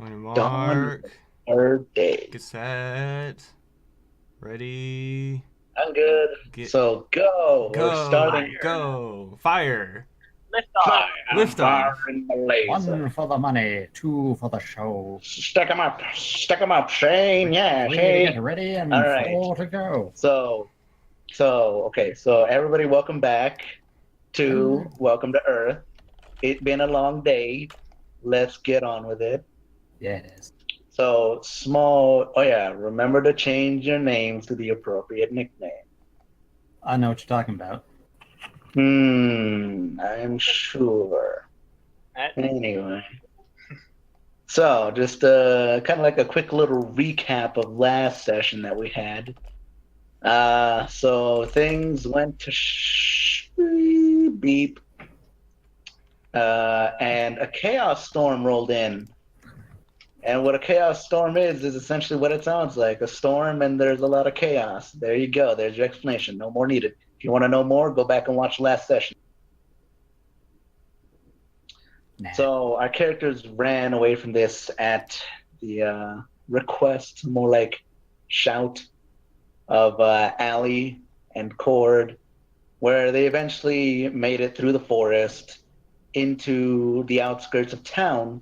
On your Dawn mark. third day. Get set. Ready. I'm good. Get So go. We're go. starting Fire. Go. Fire. Lift fire. off. Lift Fire off. in the laser. One for the money, two for the show. Stick 'em up. Stick 'em up, Shane. Yeah, Three to get Shane. ready and All right. four to go. So everybody, welcome back to Welcome to Earth. It's been a long day. Let's get on with it. Yes. So small. Oh yeah, remember to change your names to the appropriate nickname. I know what you're talking about. I'm sure. Anyway, so just kind of like a quick little recap of last session that we had. So things went to beep, and a chaos storm rolled in. And what a chaos storm is essentially what it sounds like, a storm, and there's a lot of chaos. There you go. There's your explanation. No more needed. If you want to know more, go back and watch last session. Nah. So our characters ran away from this at the request, more like shout, of Allie and Cord, where they eventually made it through the forest into the outskirts of town,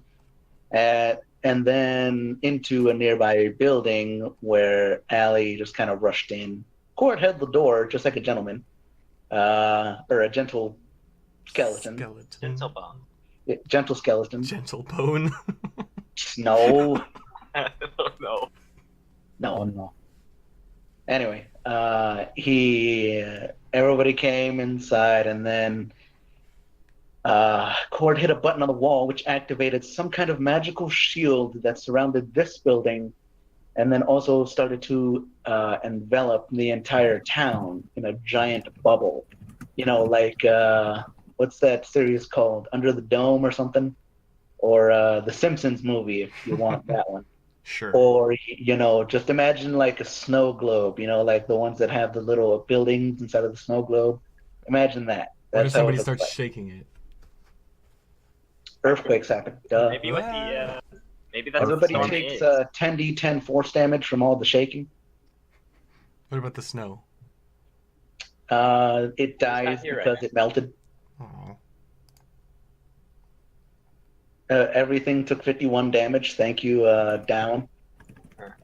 and then into a nearby building where Allie just kind of rushed in. Cord held the door just like a gentleman, or a gentle skeleton. Gentle bone. Gentle skeleton. Gentle bone. No. No. Oh, no. Anyway, everybody came inside, and then Cord hit a button on the wall, which activated some kind of magical shield that surrounded this building, and then also started to envelop the entire town in a giant bubble. You know, like what's that series called? Under the Dome or something? Or the Simpsons movie, if you want that one. Sure. Or, just imagine like a snow globe, like the ones that have the little buildings inside of the snow globe. Imagine that. What That's if how somebody it looks starts like. shaking it? Earthquakes happen. Duh. Maybe with the maybe that's Everybody what the storm takes is. 10d10 force damage from all the shaking. What about the snow? It dies here right because it melted. Oh. Everything took 51 damage. Thank you, down. Sure.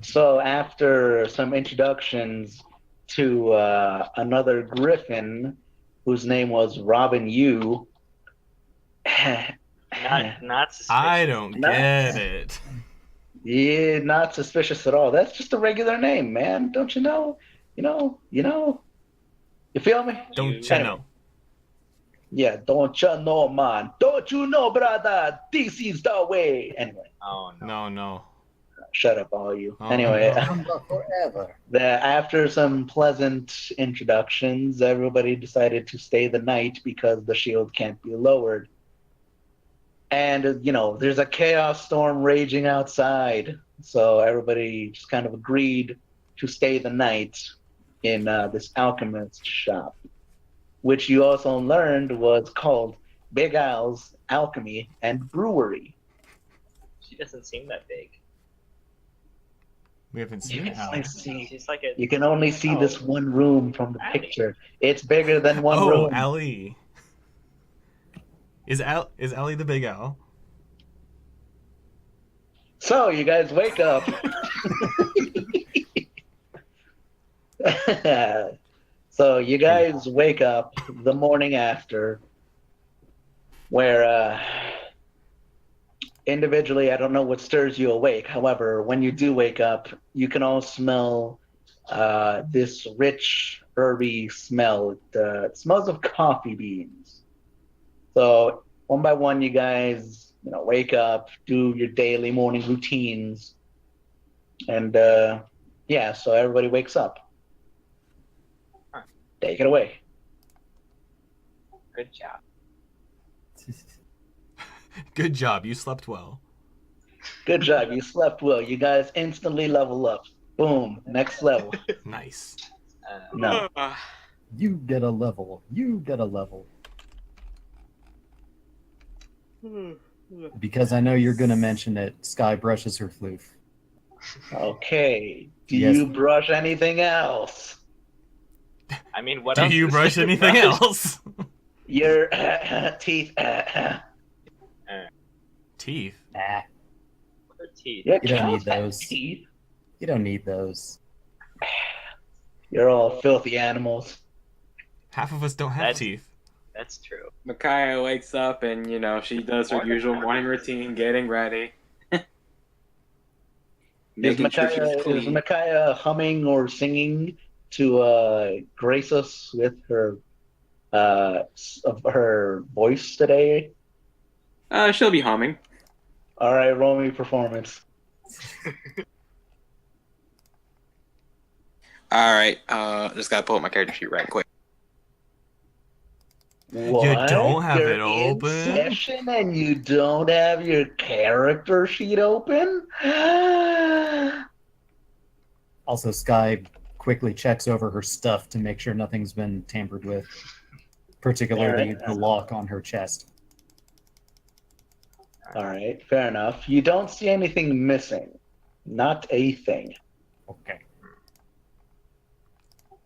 So after some introductions to another griffin whose name was Robin Yu. Not suspicious. I don't get it. Yeah, not suspicious at all. That's just a regular name, man. Don't you know? You know. You feel me? Don't you know? Yeah, don't you know, man? Don't you know, brother? This is the way. Anyway. Oh no. No. Shut up, all you. Oh, Anyway, no. Forever. after some pleasant introductions, everybody decided to stay the night because the shield can't be lowered. And, there's a chaos storm raging outside. So everybody just kind of agreed to stay the night in this alchemist shop, which you also learned was called Big Al's Alchemy and Brewery. She doesn't seem that big. We haven't You seen can Al. only see, She's like a. you can only see Oh. this one room from the Allie. picture. It's bigger than one Oh, room. Ali. Is Ali the big Al? So you guys wake up. So you guys wake up the morning after, where individually, I don't know what stirs you awake. However, when you do wake up, you can all smell this rich, herby smell. It smells of coffee beans. So one by one, you guys, wake up, do your daily morning routines, and so everybody wakes up. Take it away. Good job. Good job. You slept well. Good job. You slept well. You guys instantly level up. Boom. Next level. Nice. No. You get a level. Because I know you're going to mention it, Sky brushes her floof. Okay. Do Yes. you brush anything else? I mean, what Do else you is brush there to anything brush? else? Your teeth. Teeth. Nah, What are teeth? Your You don't cows need have those. teeth. you don't need those. You're all filthy animals. Half of us don't have That's- teeth. That's true. Micaiah wakes up and, she does her Morning. usual morning routine, getting ready. Is Making sure she's Micaiah, is clean. Micaiah humming or singing to grace us with her of her voice today? She'll be humming. All right, roll me performance. Alright, just gotta pull up my character sheet right quick. What? don't have You're it in open? session and you don't have your character sheet open? Also, Sky quickly checks over her stuff to make sure nothing's been tampered with, particularly Alright. the lock on her chest. All right, fair enough. You don't see anything missing. Not a thing. Okay.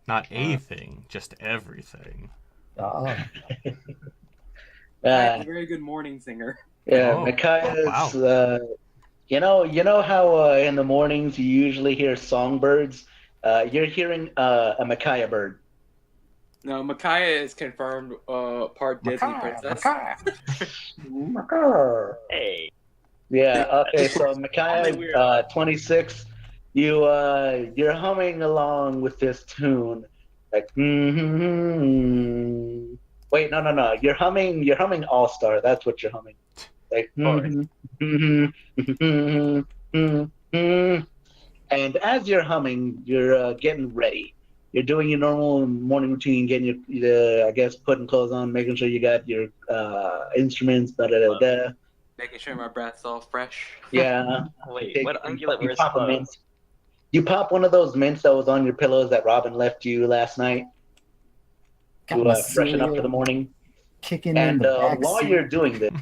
Not a thing, just everything. Ah, I'm Uh, a very good morning singer. yeah, Oh, Micaiah's. wow. You know how in the mornings you usually hear songbirds. You're hearing a Micaiah bird. No, Micaiah is confirmed part Disney princess. Hey. Yeah. Okay. So Only Micaiah, weird. 26. You're humming along with this tune, like. Wait, no. You're humming All Star. That's what you're humming. Like. And as you're humming, you're getting ready. You're doing your normal morning routine, getting your I guess, putting clothes on, making sure you got your instruments, da da da da. Making sure my breath's all fresh. Yeah. Wait, what ungulate You wears pop a clothes? mint. You pop one of those mints that was on your pillows that Robin left you last night got to my freshen up for the cereal morning. kicking in And the back while seat, you're doing this,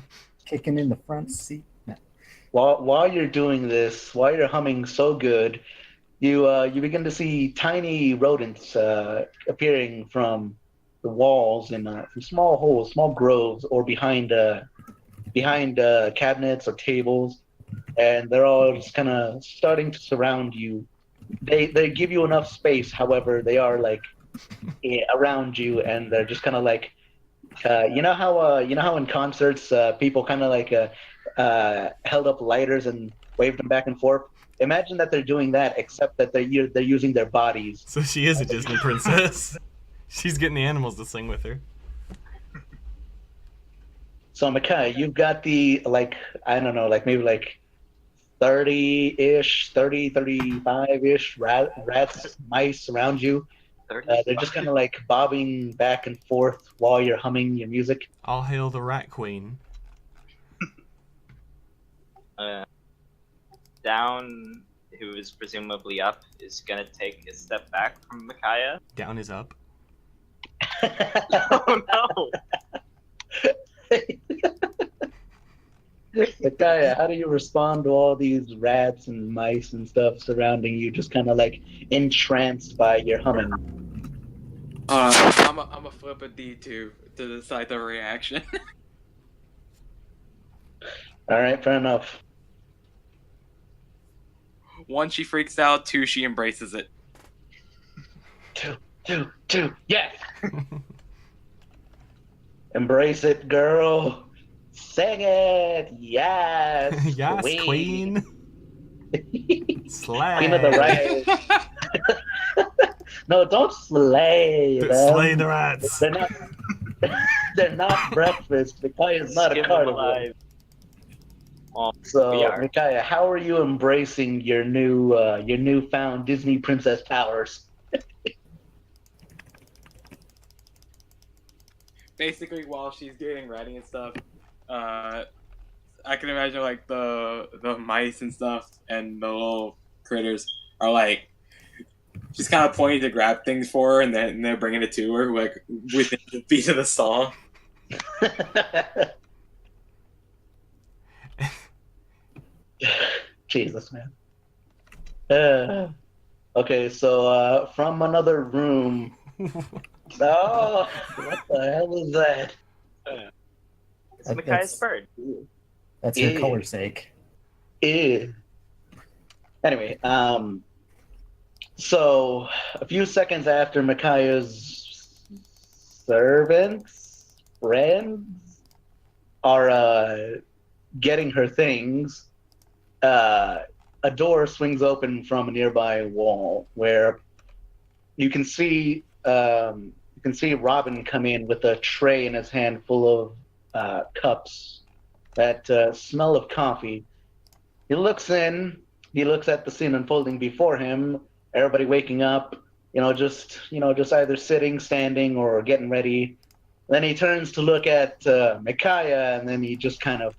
kicking in the front seat. No. while you're doing this, while you're humming so good, you begin to see tiny rodents appearing from the walls and from small holes, small groves, or behind cabinets or tables, and they're all just kind of starting to surround you. They give you enough space, however, they are like around you, and they're just kind of like you know how in concerts people kind of like held up lighters and waved them back and forth. Imagine that they're doing that, except that they're using their bodies. So she is a Disney princess. She's getting the animals to sing with her. So Micaiah, you've got the like I don't know, like maybe like 30-ish, 30, 35-ish rats, mice around you. 30? They're just kind of like bobbing back and forth while you're humming your music. All hail the rat queen. Down, who is presumably up, is gonna take a step back from Micaiah. Down is up. Oh no! Micaiah, how do you respond to all these rats and mice and stuff surrounding you, just kind of like entranced by your humming? I'm a flip a D2 to decide the reaction. All right, fair enough. 1, she freaks out. 2, she embraces it. Two, yes! Embrace it, girl. Sing it, yes. Yes, queen. Slay. Queen of the right. No, don't slay them. Slay the rats. They're not. They're not breakfast. Micaiah's not Skin a them carnivore. alive. We So, are. Micaiah, how are you embracing your newfound Disney princess powers? Basically, while she's getting ready and stuff, I can imagine like the mice and stuff and the little critters are like just kind of pointing to grab things for her, and then they're bringing it to her like within the beat of the song. Jesus, man. Okay, so from another room. Oh, what the hell is that? It's That- Micaiah's that's- bird. That's your Yeah. color's sake. Ew. Anyway, so a few seconds after Micaiah's friends are getting her things, a door swings open from a nearby wall where you can see Robin come in with a tray in his hand full of cups that smell of coffee. He looks in. He looks at the scene unfolding before him. Everybody waking up. Just either sitting, standing, or getting ready. Then he turns to look at Micaiah, and then he just kind of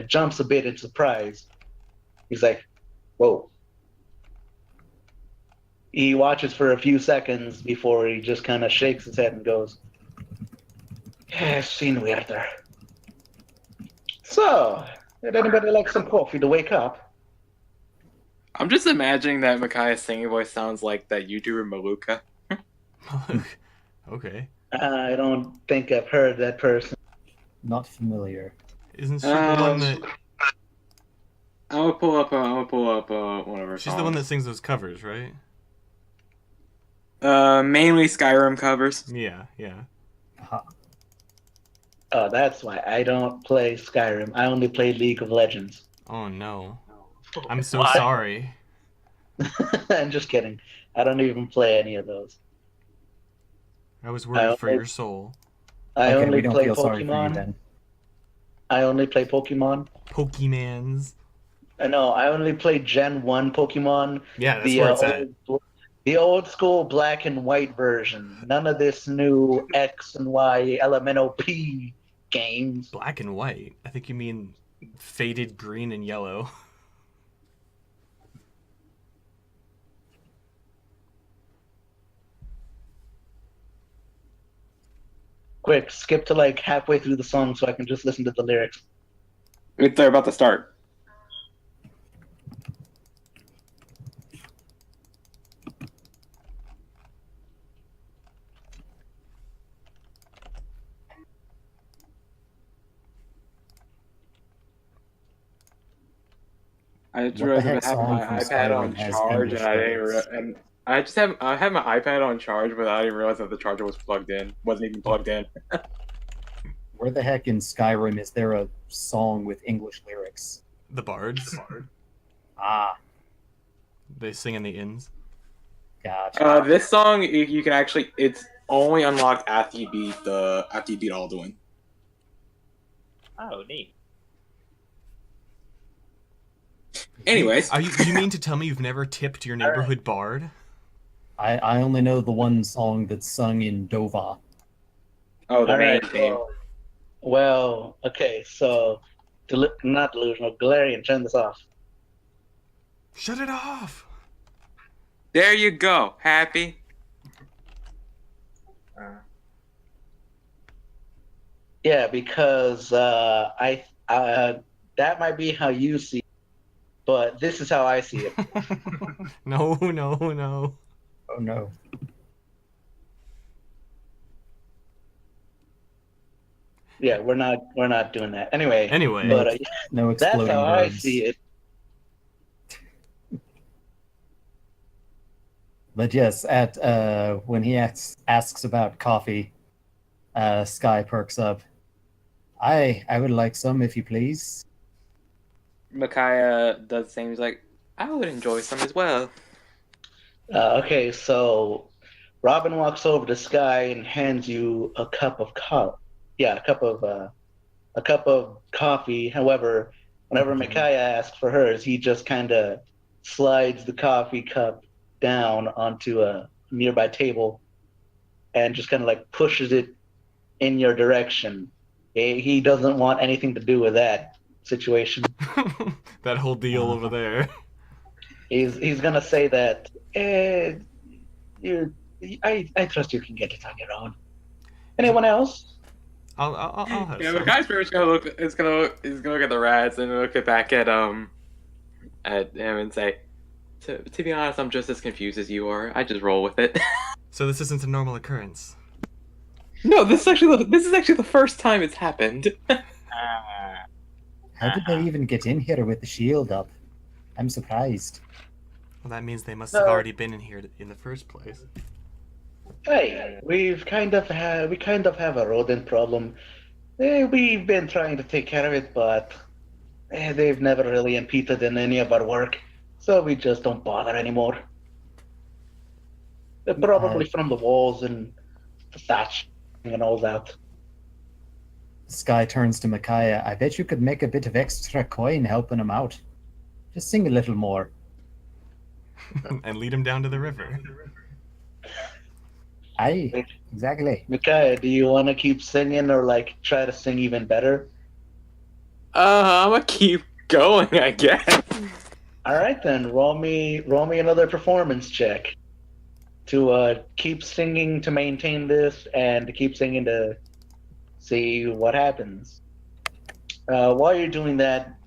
jumps a bit in surprise. He's like, "Whoa." He watches for a few seconds before he just kind of shakes his head and goes, "Sin weirder." So, would anybody like some coffee to wake up? I'm just imagining that Micaiah's singing voice sounds like that YouTuber Maluka. Okay. I don't think I've heard that person. Not familiar. Isn't she the one that? I'm gonna pull up one of her She's songs. the one that sings those covers, right? Mainly Skyrim covers. Yeah, yeah. Aha. Oh, that's why I don't play Skyrim. I only play League of Legends. Oh no. I'm so Why? sorry. I'm just kidding. I don't even play any of those. I was worried for only- your soul. I Okay, only we don't play feel sorry for you Pokemon. then. I only play Pokemon. Pokemans. I only play Gen 1 Pokemon. Yeah, that's where it's at. The old school black and white version. None of this new X and Y LMNOP games. Black and white. I think you mean faded green and yellow. Quick, skip to halfway through the song so I can just listen to the lyrics. They're about to start. I just What the realized heck I have song my from iPad on Skyrim has charge, English and I didn't. lyrics? And I had my iPad on charge, but I didn't realize that the charger was plugged in. Wasn't even plugged in. Where the heck in Skyrim is there a song with English lyrics? The bards. Ah, They sing in the inns. gotcha. This song you can actually it's only unlocked after you beat Alduin. Oh, neat. Anyways, Do you mean to tell me you've never tipped your neighborhood bard? I only know the one song that's sung in Dova. oh the All main right, theme. well, okay, so not delusional. Galarian, turn this off. Shut it off! There you go. Happy. Yeah, because that might be how you see it, but this is how I see it. No, no, no. Oh no. Yeah, we're not doing that. Anyway, Anyway. but No that's exploding how I verbs. see it. But yes, at when he asks about coffee, Sky perks up. I would like some, if you please. Micaiah does things like, I would enjoy some as well. Okay, so Robin walks over to Sky and hands you a cup of coffee. Yeah, a cup of coffee. However, whenever Micaiah asks for hers, he just kind of slides the coffee cup down onto a nearby table and just kind of pushes it in your direction. He doesn't want anything to do with that situation. That whole deal over there. He's gonna say that I trust you can get it on your own. Anyone else? I'll have Yeah, some. Makai's pretty much gonna look. Is gonna look at the rats and look back at him and say, "To be honest, I'm just as confused as you are. I just roll with it." So this isn't a normal occurrence. No, this is actually the first time it's happened. How did they even get in here with the shield up? I'm surprised. Well, that means they must have already been in here in the first place. Hey, we kind of have a rodent problem. We've been trying to take care of it, but they've never really impeded in any of our work, so we just don't bother anymore. They're probably from the walls and the thatch and all that. Sky turns to Micaiah. I bet you could make a bit of extra coin helping him out. Just sing a little more. And lead him down to the river. Aye, exactly. Micaiah, do you want to keep singing or like try to sing even better? I'm gonna keep going, I guess. All right then, roll me another performance check to keep singing to maintain this and to keep singing to see what happens. While you're doing that,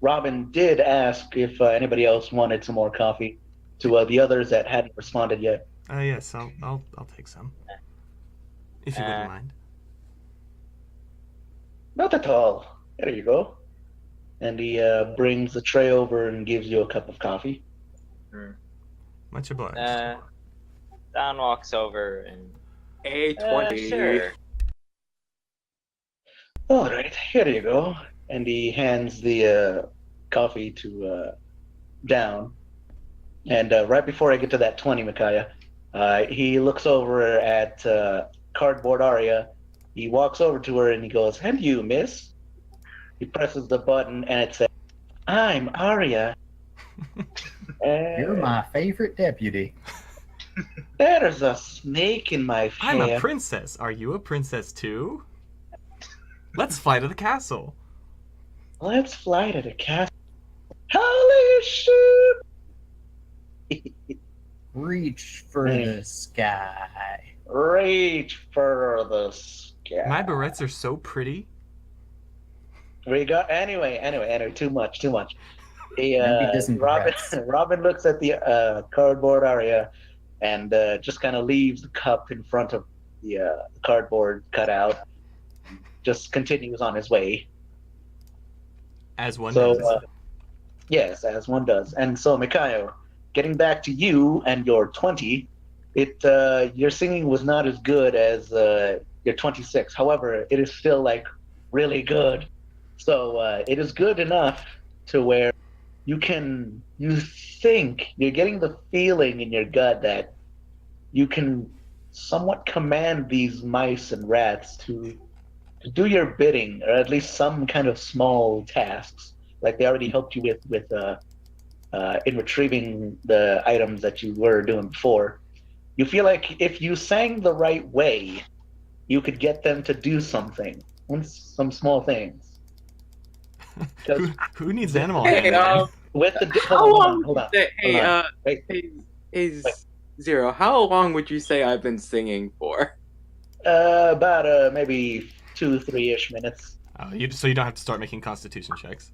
Robin did ask if anybody else wanted some more coffee to the others that hadn't responded yet. Yes, I'll take some. If you wouldn't mind. Not at all. There you go. And he brings the tray over and gives you a cup of coffee. Much obliged. Don walks over and... A20. Sure. All right, here you go. And he hands the coffee to Down. And right before I get to that 20, Micaiah, he looks over at Cardboard Aria. He walks over to her and he goes, "And you, miss?" He presses the button and it says, "I'm Aria." You're my favorite deputy. There's a snake in my I'm hair. a princess. Are you a princess too? Let's fly to the castle. Let's fly to the castle. Holy shit! Reach for the sky. Reach for the sky. My barrettes are so pretty. We got anyway. Too much. Maybe doesn't regrets. Robin looks at the cardboard area, and just kind of leaves the cup in front of the cardboard cutout. Just continues on his way. As one So, does. yes, as one does. And so, Mikhail, getting back to you and your 20, your singing was not as good as your 26. However, it is still like really good. So it is good enough to where you think you're getting the feeling in your gut that you can somewhat command these mice and rats to do your bidding, or at least some kind of small tasks, like they already helped you with in retrieving the items that you were doing before. You feel like if you sang the right way, you could get them to do something, some small things. Who needs animal Hey, handling? With the hold on. Wait. Hey, Zero, how long would you say I've been singing for? About maybe 2-3-ish minutes. So you don't have to start making constitution checks.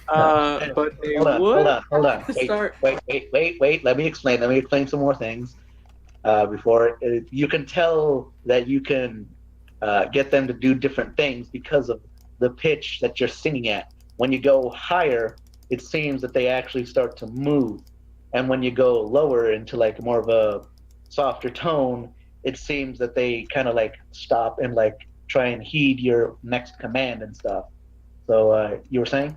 But they Hold on. Start... Wait. Let me explain some more things. Before you can tell that you can get them to do different things because of the pitch that you're singing at. When you go higher, it seems that they actually start to move, and when you go lower into like more of a softer tone, it seems that they kind of like stop and like try and heed your next command and stuff. So you were saying?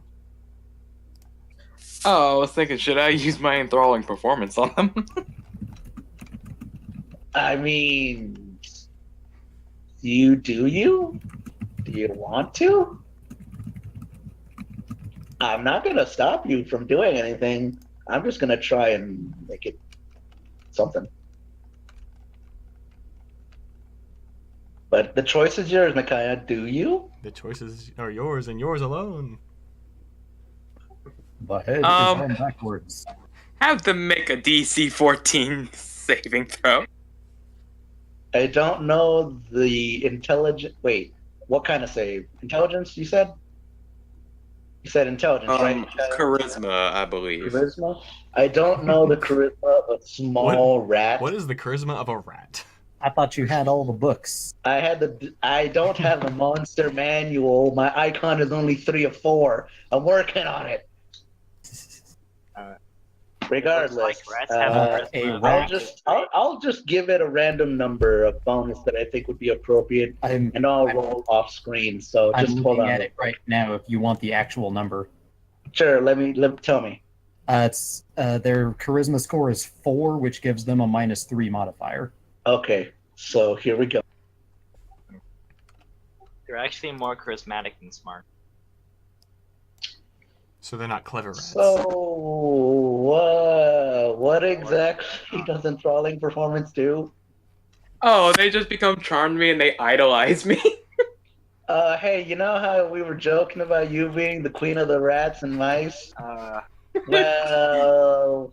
Oh, I was thinking, should I use my enthralling performance on them? I mean, do you? Do you want to? I'm not going to stop you from doing anything. I'm just going to try and make it something. But the choice is yours, Micaiah. Do you? The choices are yours and yours alone. The head is on backwards. Have them make a DC 14 saving throw. I don't know the intelligence. Wait, what kind of save? Intelligence? You said? You said intelligence, right? Charisma, I believe. Charisma. I don't know the charisma of a small rat. What is the charisma of a rat? I thought you had all the books. I don't have a monster manual. My icon is only 3 of 4. I'm working on it. Regardless, Looks like rats have a charisma. rat- I'll just give it a random number of bonus that I think would be appropriate, I'm and I'll roll off screen. So I'm just hold looking on. at it right now. If you want the actual number, Sure. Tell me. it's their charisma score is 4, which gives them a -3 modifier. Okay. So here we go. They're actually more charismatic than smart. So they're not clever rats. So what exactly does enthralling performance do? Oh, they just become charmed me and they idolize me. Hey, you know how we were joking about you being the queen of the rats and mice? Well,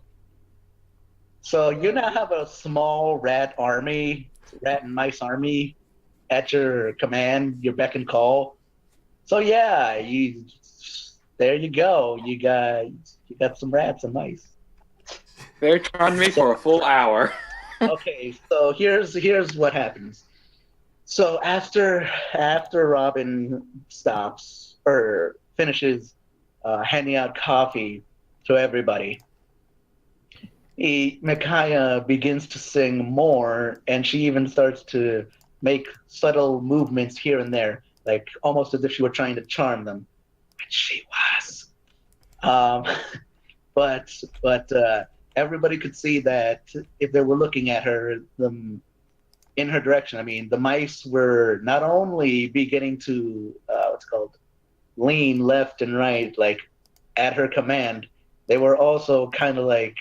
so you now have a small rat and mice army at your command, your beck and call. So yeah, there you go. You got some rats and mice. They charmed me for a full hour. Okay, so here's what happens. So after Robin stops or finishes handing out coffee to everybody, Micaiah begins to sing more, and she even starts to make subtle movements here and there, like almost as if she were trying to charm them. Which she was. Um, but everybody could see that if they were looking at her, in her direction. I mean, the mice were not only beginning to lean left and right, like at her command. They were also kind of like,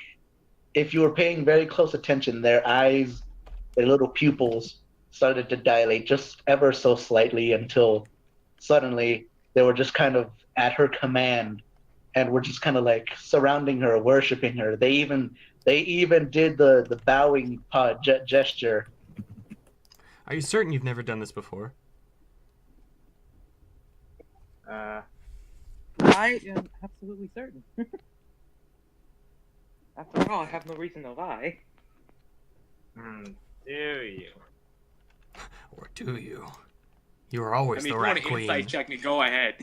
if you were paying very close attention, their eyes, their little pupils started to dilate just ever so slightly until suddenly they were just kind of at her command and were just kind of like surrounding her, worshiping her. They even did the bowing gesture. Are you certain you've never done this before? I am absolutely certain. After all, I have no reason to lie. Do you? Or do you? You are always I mean, the if you want rat to queen. insight check me, go ahead.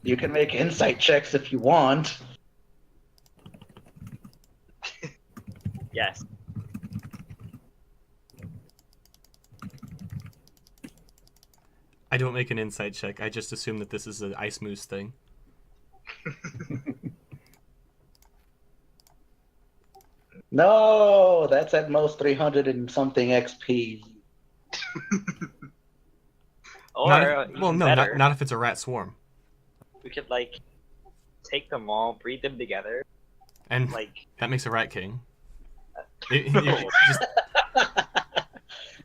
You can make insight checks if you want. Yes. I don't make an insight check. I just assume that this is an ice moose thing. No, that's at most 300 and something XP. Or Not not if it's a rat swarm. we could like take them all, breed them together, And like that makes a rat king. Just,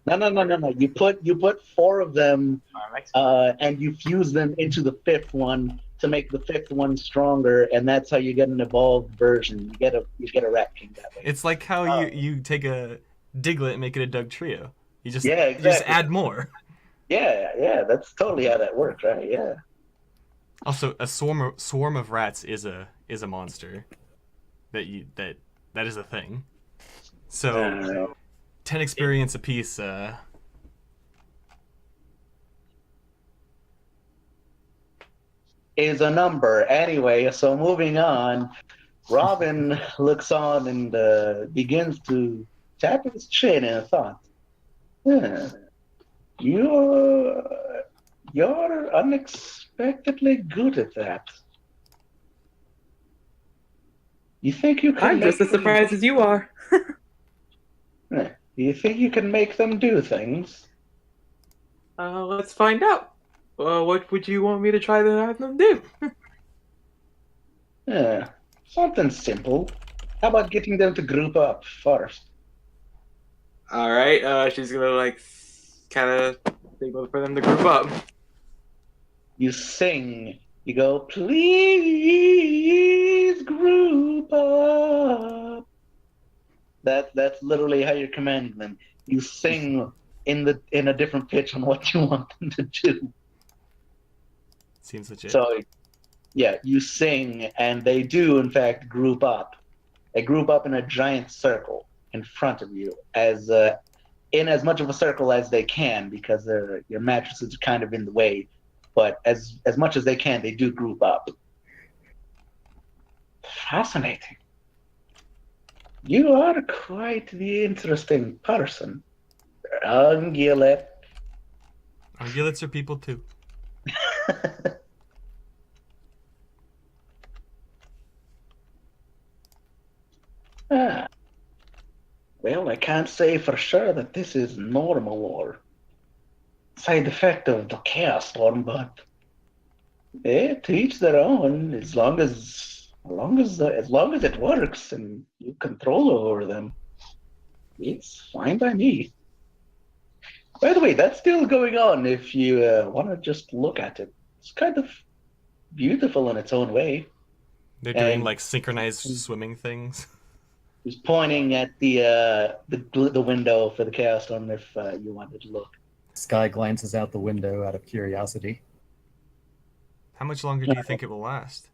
No. You put 4 of them, Armax. and you fuse them into the 5th one to make the 5th one stronger, and that's how you get an evolved version. You get a rat king that way. it's like how you take a Diglett and make it a Doug trio. You just Yeah, you just exactly. add more. Yeah, that's totally how that works, right? Yeah. Also, a swarm of rats is a monster. That is a thing. So 10 experience apiece. Is a number. Anyway, so moving on, Robin looks on and begins to tap his chin in thought. Yeah. You're unexpectedly good at that. You think you can I'm just as surprised as you are. Do you think you can make them do things? Let's find out. What would you want me to try to have them do? Yeah, something simple. How about getting them to group up first? All right. She's gonna like kind of signal for them to group up. You sing. You go, please group up. That's literally how you're commanding them. You sing in a different pitch on what you want them to do. Seems legit. So, yeah, you sing, and they do, in fact, group up. They group up in a giant circle in front of you, in as much of a circle as they can, because your mattresses are kind of in the way. But as much as they can, they do group up. Fascinating. You are quite the interesting person, Ungulate. Ungulates are people too. Ah, well, I can't say for sure that this is normal or side effect of the chaos storm, but to each their own. As long as it works and you control over them, it's fine by me. By the way, that's still going on. If you want to just look at it, it's kind of beautiful in its own way. They're doing And like synchronized swimming things. he's pointing at the window for the chaos storm. If you wanted to look. Sky glances out the window out of curiosity. How much longer do you think it will last?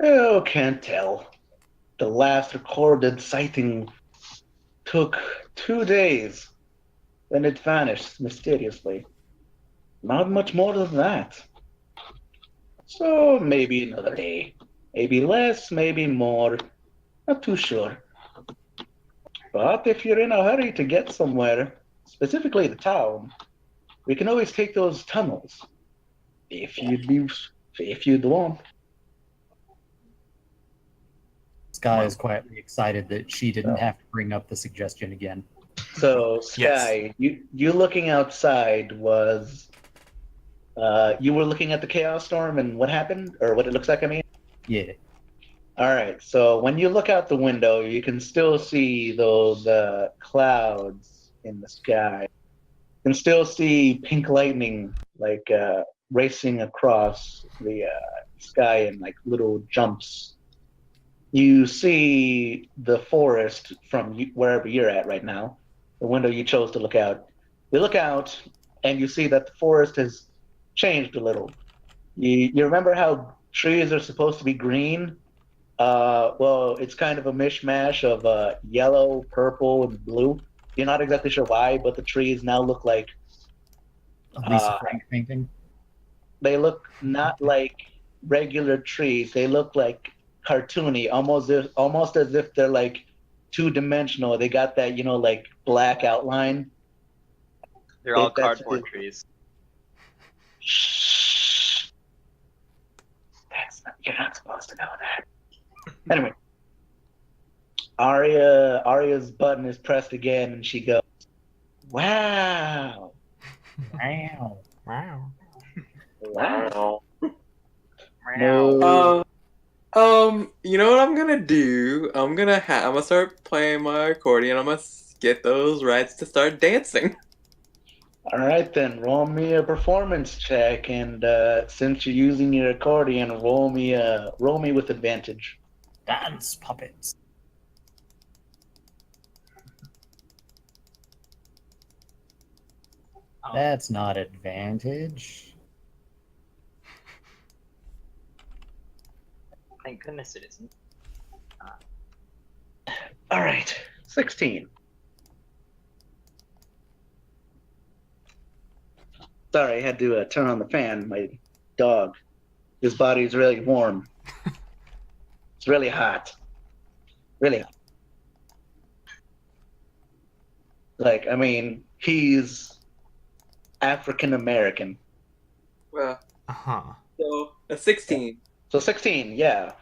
Oh, can't tell. The last recorded sighting took 2 days. Then it vanished mysteriously. Not much more than that. So maybe another day. Maybe less, maybe more. Not too sure. But if you're in a hurry to get somewhere, specifically the town, we can always take those tunnels. If you'd want. Sky is quietly excited that she didn't have to bring up the suggestion again. So Sky, you looking outside was you were looking at the chaos storm and what happened, or what it looks like, I mean? Yeah. All right. So when you look out the window, you can still see those clouds in the sky. You can still see pink lightning like racing across the sky in like little jumps. You see the forest from wherever you're at right now, the window you chose to look out. You look out and you see that the forest has changed a little. You remember how trees are supposed to be green? Well, it's kind of a mishmash of yellow, purple, and blue. You're not exactly sure why, but the trees now look like A Lisa Frank painting. they look not like regular trees. They look like cartoony, almost as if they're like 2-dimensional. They got that, like black outline. They're all That's cardboard it. trees. Shh. You're not supposed to know that. Anyway, Arya's button is pressed again, and she goes, "Wow, Wow. Wow. wow." You know what I'm gonna do? I'm gonna start playing my accordion. I'm gonna get those rats to start dancing. All right then, roll me a performance check, and since you're using your accordion, roll me with advantage. Dance puppets. That's not advantage. Thank goodness it isn't. All right, 16. Sorry, I had to turn on the fan. My dog, his body is really warm. It's really hot. Really hot. Like, I mean, he's African American. Well, Uh-huh. so a 16. So 16, yeah.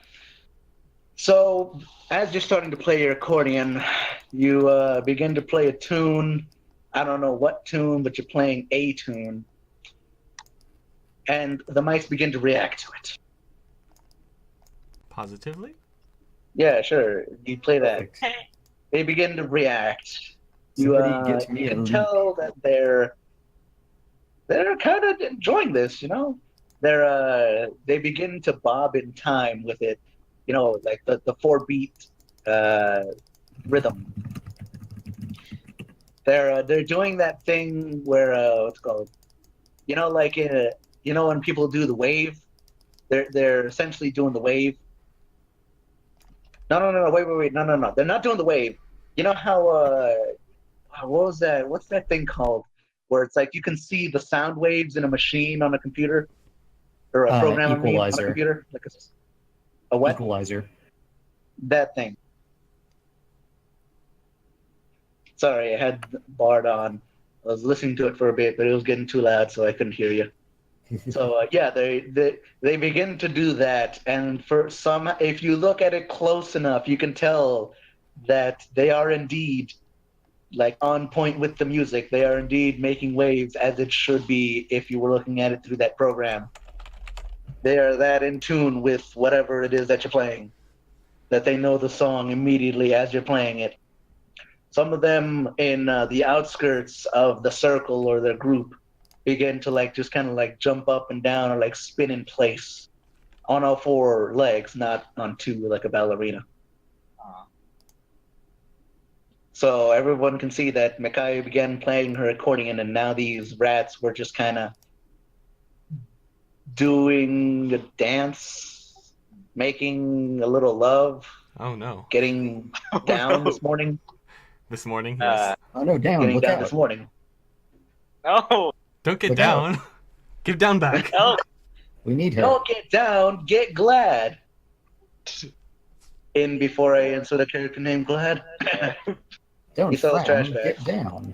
So as you're starting to play your accordion, you begin to play a tune. I don't know what tune, but you're playing a tune. And the mice begin to react to it. Positively? Yeah, sure. You play that. Perfect. They begin to react. Somebody get me You a can leaf. tell that they're kind of enjoying this, they begin to bob in time with it, like the 4-beat rhythm. they're doing that thing where what's it called? You know, like you know when people do the wave, they're essentially doing the wave. No, wait, no. They're not doing the wave. You know how what was that? What's that thing called? Where it's like you can see the sound waves in a machine on a computer or a program on a Equalizer. computer, like a what? Equalizer. That thing. Sorry, I had Bard on. I was listening to it for a bit, but it was getting too loud, so I couldn't hear you. So yeah, they begin to do that, and for some, if you look at it close enough, you can tell that they are indeed like on point with the music. They are indeed making waves as it should be if you were looking at it through that program. They are that in tune with whatever it is that you're playing, that they know the song immediately as you're playing it. Some of them in the outskirts of the circle or their group begin to like just kind of like jump up and down or like spin in place on all four legs, not on two like a ballerina. So everyone can see that Micaiah began playing her accordion, and now these rats were just kind of doing a dance, making a little love, Oh no. getting down this morning. This morning, yes. Oh no, down! Getting Look down out! this morning. No, Don't get Look out. down. Get down back. no. We need her. Don't get down, get glad. In before I answer the character name Glad. Don't he sells frown. trash bags. Get down.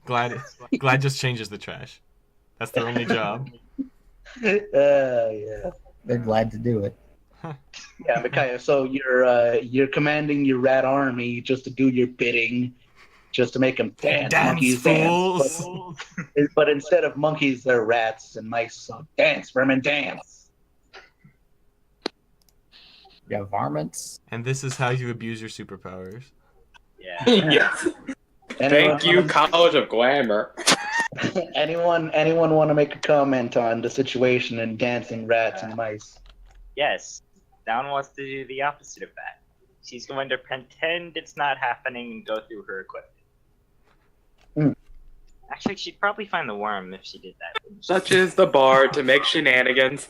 Glad just changes the trash. That's their only job. Yeah. They're glad to do it. Yeah, Micaiah, so you're commanding your rat army just to do your bidding, just to make them dance, Dance, monkeys fools. dance. But instead of monkeys, they're rats and mice. So dance, vermin, dance. You have varmints. And this is how you abuse your superpowers. Yeah. Yes. Anyone Thank you, College of Glamour. anyone want to make a comment on the situation in dancing rats and mice? Yes. Down wants to do the opposite of that. She's going to pretend it's not happening and go through her equipment. Hmm. Actually, she'd probably find the worm if she did that. Such is the bard to make shenanigans.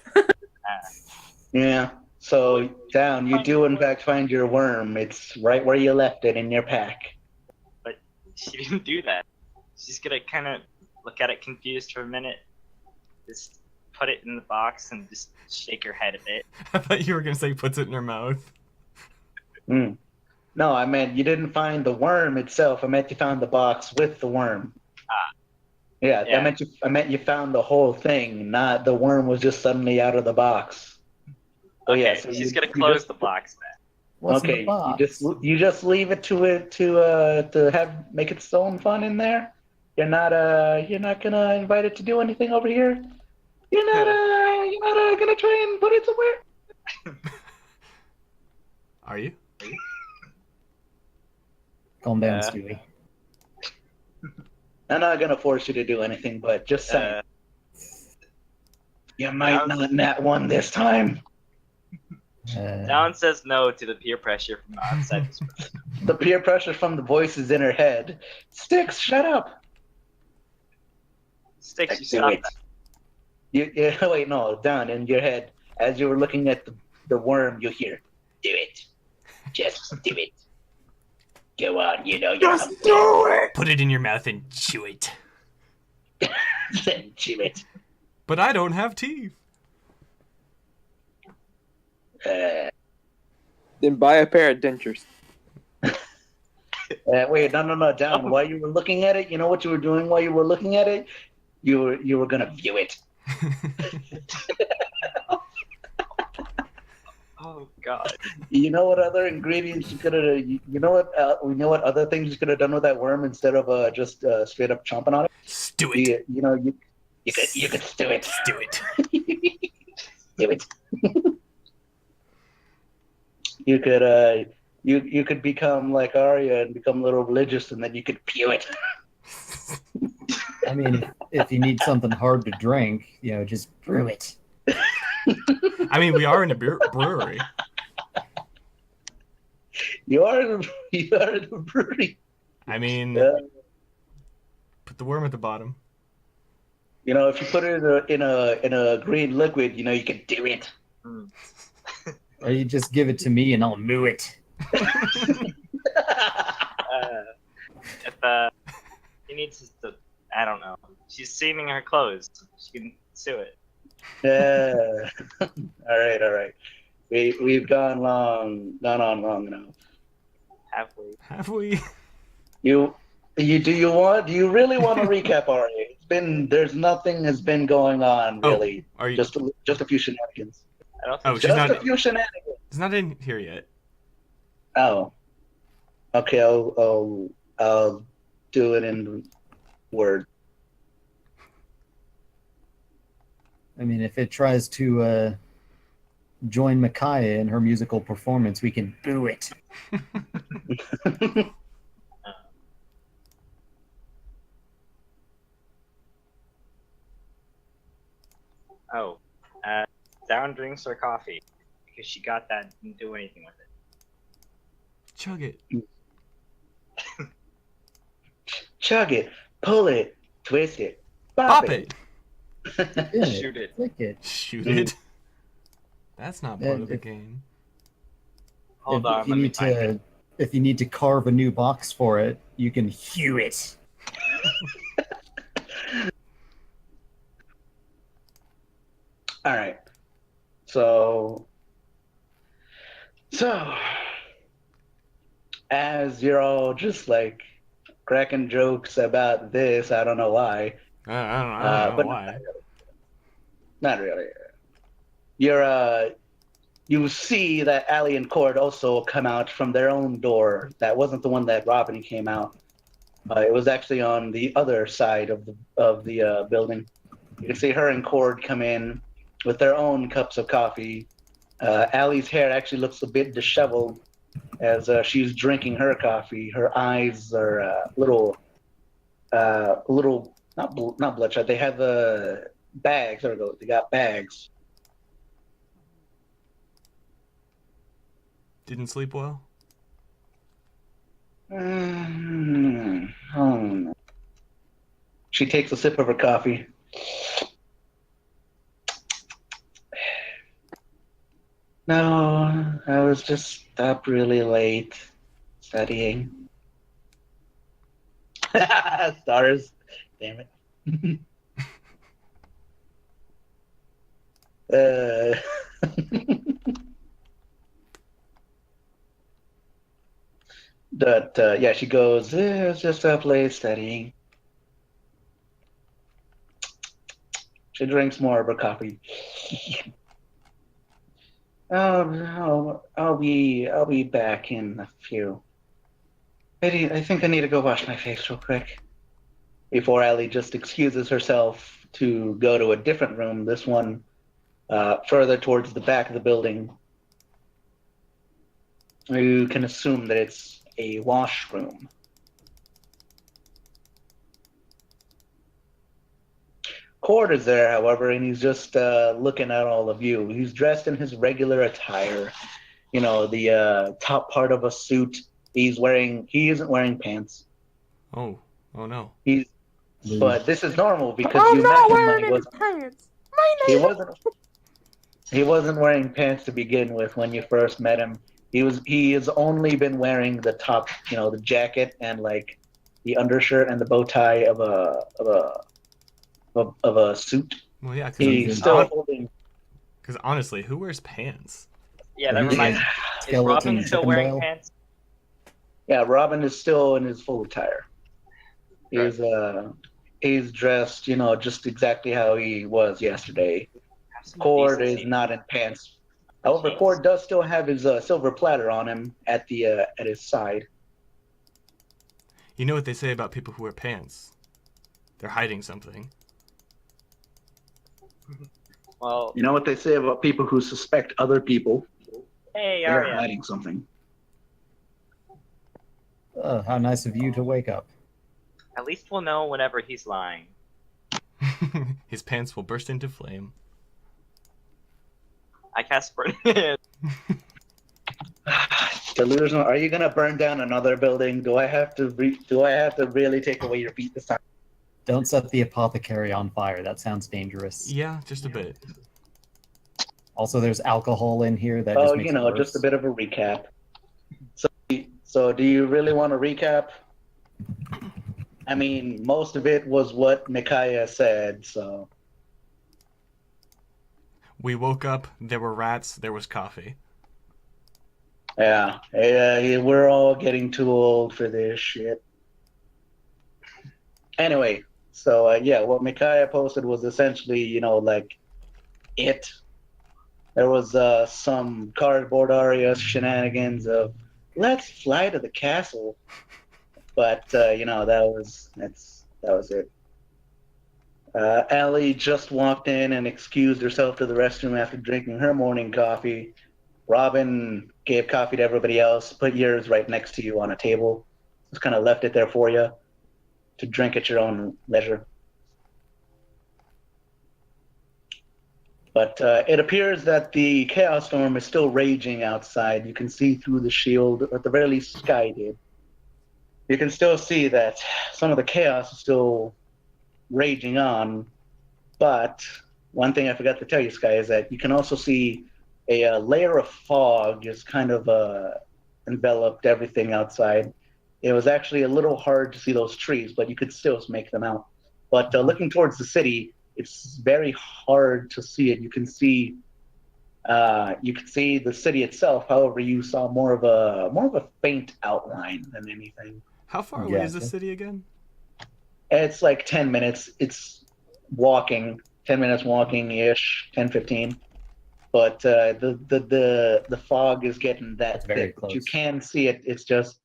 Yeah. So down, you do in fact find your worm. It's right where you left it in your pack. But she didn't do that. She's gonna kind of look at it confused for a minute, just put it in the box and just shake her head a bit. I thought you were gonna say puts it in her mouth. Mm. No, I meant you didn't find the worm itself. I meant you found the box with the worm. Yeah, Yeah. I meant you found the whole thing. Not the worm was just suddenly out of the box. Oh Okay, yeah, so she's you- gonna you close just- the box then. What's in okay, the box? you just leave it to have make its own fun in there. You're not gonna invite it to do anything over here. You're not gonna try and put it somewhere. Are you? Calm down, Uh, Stewie. I'm not gonna force you to do anything, but just saying. You might not nat one this time. Down says no to the peer pressure from outside this room. The peer pressure from the voices in her head. Sticks, shut up. Sticks, you Do stop it. that. Wait, no, down in your head. As you were looking at the worm, you hear, do it. Just do it. Go on, you know you're Just do it! Put it in your mouth and chew it. Then chew it. But I don't have teeth. Then buy a pair of dentures. Wait, no, down. While you were looking at it, you know what you were doing while you were looking at it? You were gonna view it. Oh god. You know what other ingredients you could have? You know what other things you could have done with that worm instead of just straight up chomping on it? Stew it. You could stew it. Stew it. Do it. You could you could become like Arya and become a little religious, and then you could pew it. I mean, if you need something hard to drink, just brew it. I mean, we are in a brewery. You are in a brewery. I mean, Uh, put the worm at the bottom. if you put it in a green liquid, you can do it. Hmm. Or you just give it to me and I'll moo it. If he needs to, I don't know. She's steaming her clothes. She can sue it. Yeah. All right. We've gone on long enough. Have we? Have we? Do you really want to recap already? There's nothing has been going on really. Are you? Just a few shenanigans. I don't Oh, think she's Just not. a few shenanigans. It's not in here yet. Oh. Okay, I'll do it in word. I mean, if it tries to join Micaiah in her musical performance, we can boo it. Oh, down drinks or coffee because she got that and didn't do anything with it. Chug it. Chug it, pull it, twist it, Pop it. Spin Shoot it. Flick it. Shoot it. That's not part of the If- game. Hold on, if you let me need find it. if you need to carve a new box for it, you can hew it. All right. So as you're all just like cracking jokes about this, I don't know why. I don't know But why. not really. You see that Allie and Cord also come out from their own door. That wasn't the one that Robin came out. It was actually on the other side of the building. You can see her and Cord come in with their own cups of coffee. Allie's hair actually looks a bit disheveled as she's drinking her coffee. Her eyes are little not bloodshot. They have bags. There we go. They got bags. Didn't sleep well? Oh. She takes a sip of her coffee. No, I was just up really late studying. Stars. Damn it. But yeah, she goes, I was just up late studying. She drinks more of her coffee. I'll be back in a few. I think I need to go wash my face real quick. Before Allie just excuses herself to go to a different room, this one further towards the back of the building. You can assume that it's a washroom. Cord is there, however, and he's just looking at all of you. He's dressed in his regular attire. The top part of a suit. He isn't wearing pants. Oh no. But this is normal because I'm you not met him when wearing he any wasn't. pants. He wasn't wearing pants to begin with when you first met him. He has only been wearing the top, the jacket and like the undershirt and the bow tie of a suit. Well, yeah, He's still holding. because honestly, who wears pants? Yeah, that He's reminds me. a Is skeleton Robin still chicken wearing bale. pants? Yeah, Robin is still in his full attire. He's dressed, just exactly how he was yesterday. Have some Cord is decency. not in pants. However, Jeez. Cord does still have his silver platter on him at his side. You know what they say about people who wear pants? They're hiding something. Well, You know what they say about people who suspect other people? hey, They're Arya. hiding something. Oh, how nice of you to wake up. At least we'll know whenever he's lying. His pants will burst into flame. I cast burn. Delusional. Are you gonna burn down another building? Do I have to really take away your beat this time? Don't set the apothecary on fire. That sounds dangerous. Yeah, just a bit. Also, there's alcohol in here that Oh, just makes it worse. just a bit of a recap. So do you really want to recap? I mean, most of it was what Micaiah said, so. We woke up, there were rats, there was coffee. Yeah, we're all getting too old for this shit. Anyway, so yeah, what Micaiah posted was essentially, like, it. There was some cardboard Aria shenanigans of, let's fly to the castle. But, that was it. Allie just walked in and excused herself to the restroom after drinking her morning coffee. Robin gave coffee to everybody else, put yours right next to you on a table. Just kind of left it there for you to drink at your own leisure. But it appears that the Chaos Storm is still raging outside. You can see through the shield, or at the very least, Sky did. You can still see that some of the chaos is still raging on. But one thing I forgot to tell you, Sky, is that you can also see a layer of fog has kind of enveloped everything outside. It was actually a little hard to see those trees, but you could still make them out. But looking towards the city, it's very hard to see it. You can see the city itself. However, you saw more of a faint outline than anything. How far away is the city again? It's like 10 minutes. It's walking, 10 minutes walking-ish, 10, 15. But the fog is getting that very thick. close. You can see it. It's just,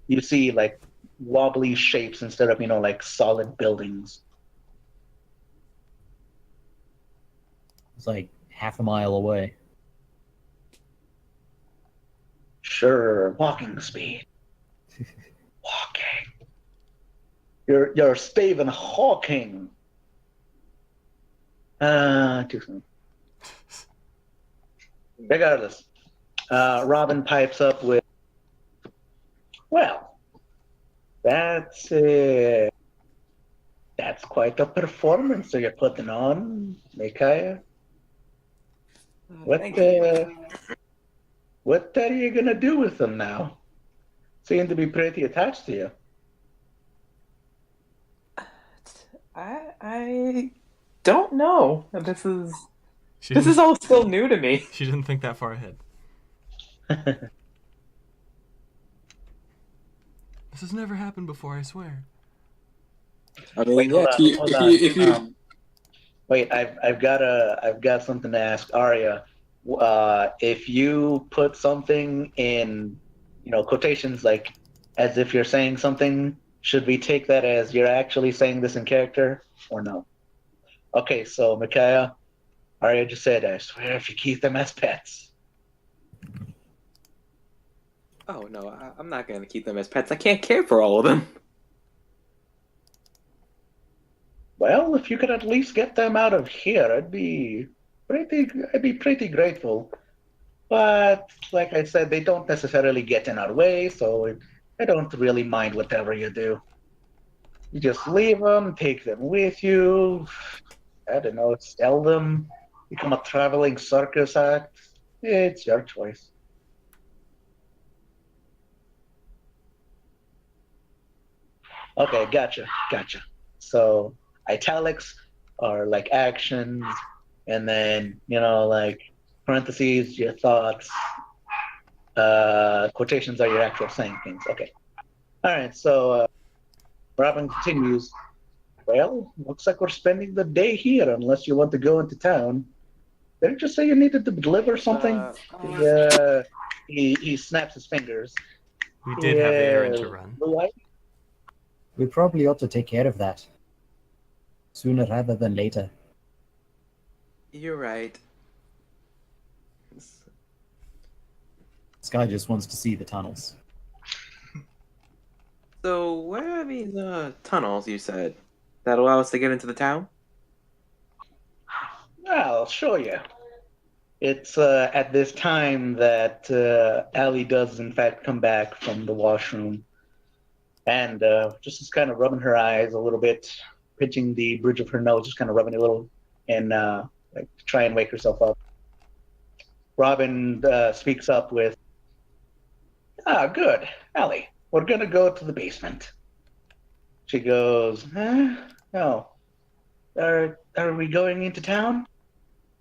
you see like wobbly shapes instead of, like solid buildings. It's like half a mile away. Sure, walking speed. Walking. You're Stephen Hawking. Too soon. Regardless, Robin pipes up with, well, that's quite a performance that you're putting on, Micaiah. What are you gonna do with them now? Seem to be pretty attached to you. I don't know. This is all still new to me. She didn't think that far ahead. This has never happened before, I swear. I mean, Wait, yeah, hold on. if you Wait, I've got something to ask Arya. If you put something in, quotations like as if you're saying something, should we take that as you're actually saying this in character or no? Okay, so Micaiah, Arya just said, I swear if you keep them as pets. Oh no, I'm not gonna keep them as pets. I can't care for all of them. Well, if you could at least get them out of here, I'd be pretty grateful. But like I said, they don't necessarily get in our way, so I don't really mind whatever you do. You just leave them, take them with you. I don't know, sell them, become a traveling circus act. It's your choice. Okay, gotcha. So italics are like actions, and then like parentheses, your thoughts. Quotations are your actual saying things. Okay. All right. So Robin continues. Well, looks like we're spending the day here, unless you want to go into town. Did it just say you needed to deliver something? He snaps his fingers. We did have the errand to run. We probably ought to take care of that sooner rather than later. You're right. Sky just wants to see the tunnels. So where are these tunnels you said that allow us to get into the town? I'll show you. It's at this time that Allie does, in fact, come back from the washroom and just is kind of rubbing her eyes a little bit, pinching the bridge of her nose, just kind of rubbing it a little, and like to try and wake herself up. Robin speaks up with, good, Allie, we're going to go to the basement. She goes, no. Are we going into town?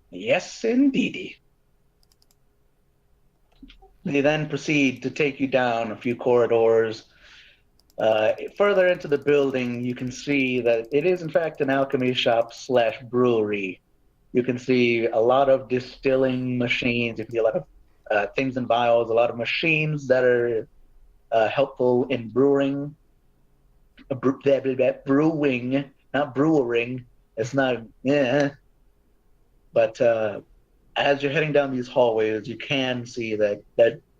Yes, indeedy. They then proceed to take you down a few corridors. Further into the building, you can see that it is, in fact, an alchemy shop slash brewery. You can see a lot of distilling machines. You can see a lot of things in vials, a lot of machines that are helpful in brewing. Brewing, not brewering. It's not, yeah. But as you're heading down these hallways, you can see that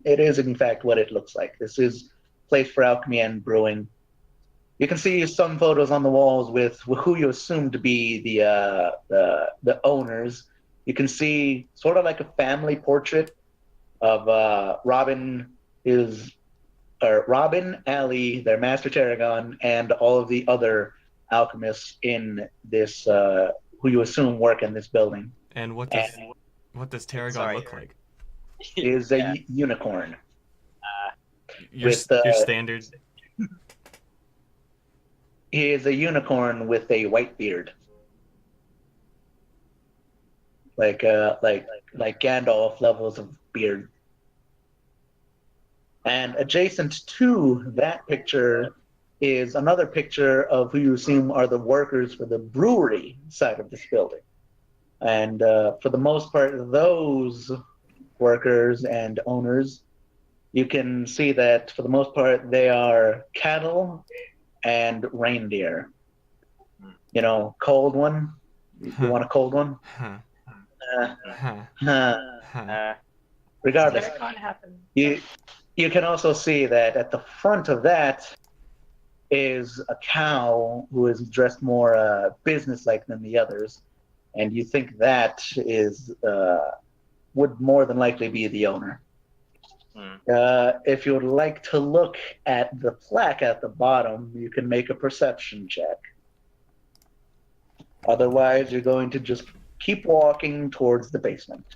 it is, in fact, what it looks like. This is a place for alchemy and brewing. You can see some photos on the walls with who you assume to be the owners. You can see sort of like a family portrait of Robin, Allie, their master Tarragon, and all of the other alchemists in this who you assume work in this building. And what does Tarragon Sorry. look like? Is a unicorn. Your With, your standard. He is a unicorn with a white beard, like Gandalf levels of beard. And adjacent to that picture is another picture of who you assume are the workers for the brewery side of this building. And for the most part, those workers and owners, you can see that for the most part, they are cattle and reindeer. You know, cold one? You want a cold one? Huh. Uh, Huh. regardless, Does Tarragon happen? you can also see that at the front of that is a cow who is dressed more business-like than the others, and you think that is would more than likely be the owner. If you would like to look at the plaque at the bottom, you can make a perception check. Otherwise, you're going to just keep walking towards the basement.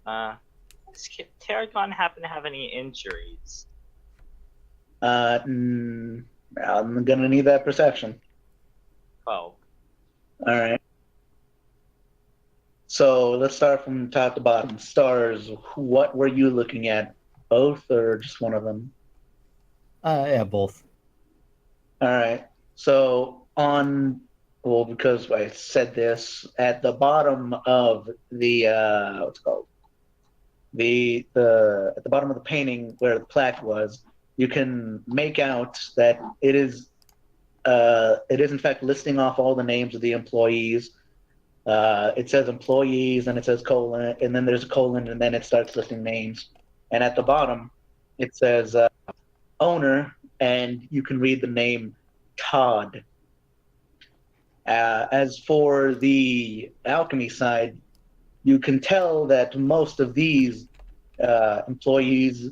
Does Tarragon happen to have any injuries? I'm gonna need that perception. Oh, All right. So let's start from top to bottom. Stars, what were you looking at? Both or just one of them? Yeah, both. All right. So because I said this, at the bottom of the what's it called? At the bottom of the painting where the plaque was, you can make out that it is in fact listing off all the names of the employees. It says employees, and it says colon, and then there's a colon, and then it starts listing names. And at the bottom, it says owner, and you can read the name Todd. As for the alchemy side, you can tell that most of these employees,